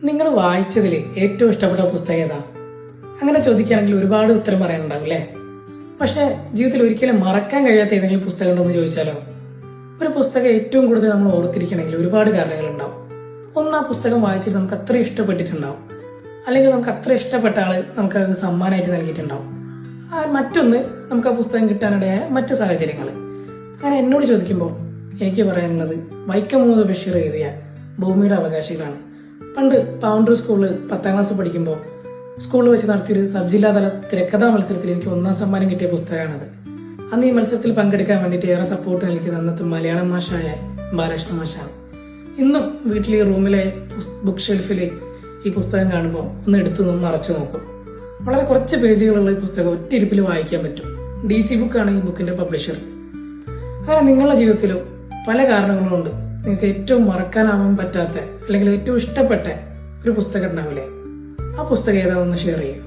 നിങ്ങൾ വായിച്ചതിൽ ഏറ്റവും ഇഷ്ടപ്പെട്ട പുസ്തകം ഏതാ? അങ്ങനെ ചോദിക്കുകയാണെങ്കിൽ ഒരുപാട് ഉത്തരം പറയാനുണ്ടാവും അല്ലേ? പക്ഷെ ജീവിതത്തിൽ ഒരിക്കലും മറക്കാൻ കഴിയാത്ത ഏതെങ്കിലും പുസ്തകം ഉണ്ടോ എന്ന് ചോദിച്ചാലോ? ഒരു പുസ്തകം ഏറ്റവും കൂടുതൽ നമ്മൾ ഓർത്തിരിക്കണമെങ്കിൽ ഒരുപാട് കാരണങ്ങളുണ്ടാവും. ഒന്ന്, ആ പുസ്തകം വായിച്ചിട്ട് നമുക്ക് അത്ര ഇഷ്ടപ്പെട്ടിട്ടുണ്ടാവും, അല്ലെങ്കിൽ നമുക്ക് അത്ര ഇഷ്ടപ്പെട്ട ആള് നമുക്ക് അത് സമ്മാനമായിട്ട് നൽകിയിട്ടുണ്ടാവും. മറ്റൊന്ന്, നമുക്ക് ആ പുസ്തകം കിട്ടാനിടയായ മറ്റു സാഹചര്യങ്ങൾ. അങ്ങനെ എന്നോട് ചോദിക്കുമ്പോൾ എനിക്ക് പറയാനുള്ളത് വൈക്കം മുഹമ്മദ് ബഷീർ എഴുതിയ ഭൂമിയുടെ അവകാശികളാണ്. പണ്ട് പൗണ്ടർ സ്കൂളിൽ 10ാം ക്ലാസ് പഠിക്കുമ്പോൾ സ്കൂളിൽ വെച്ച് നടത്തിയൊരു സബ് ജില്ലാതല തിരക്കഥാ മത്സരത്തിൽ എനിക്ക് 1ാം സമ്മാനം കിട്ടിയ പുസ്തകമാണത്. അന്ന് ഈ മത്സരത്തിൽ പങ്കെടുക്കാൻ വേണ്ടിയിട്ട് ഏറെ സപ്പോർട്ട് നൽകിയത് അന്നത്തെ മലയാളം മാഷായ ബാലകൃഷ്ണ മാഷാണ്. ഇന്നും വീട്ടിൽ ഈ റൂമിലെ ബുക്ക് ഷെൽഫിൽ ഈ പുസ്തകം കാണുമ്പോൾ ഒന്ന് എടുത്തു നിന്ന് മറച്ചു നോക്കും. വളരെ കുറച്ച് പേജുകളുള്ള ഈ പുസ്തകം ഒറ്റ ഇരിപ്പിൽ വായിക്കാൻ പറ്റും. DC ബുക്കാണ് ഈ ബുക്കിന്റെ പബ്ലിഷർ. അങ്ങനെ നിങ്ങളുടെ ജീവിതത്തിലും പല കാരണങ്ങളുണ്ട് നിങ്ങൾക്ക് ഏറ്റവും മറക്കാനാവാൻ പറ്റാത്ത അല്ലെങ്കിൽ ഏറ്റവും ഇഷ്ടപ്പെട്ട ഒരു പുസ്തകം ഉണ്ടാവില്ലേ? ആ പുസ്തകം ഏതാണെന്ന് ഷെയർ ചെയ്യും.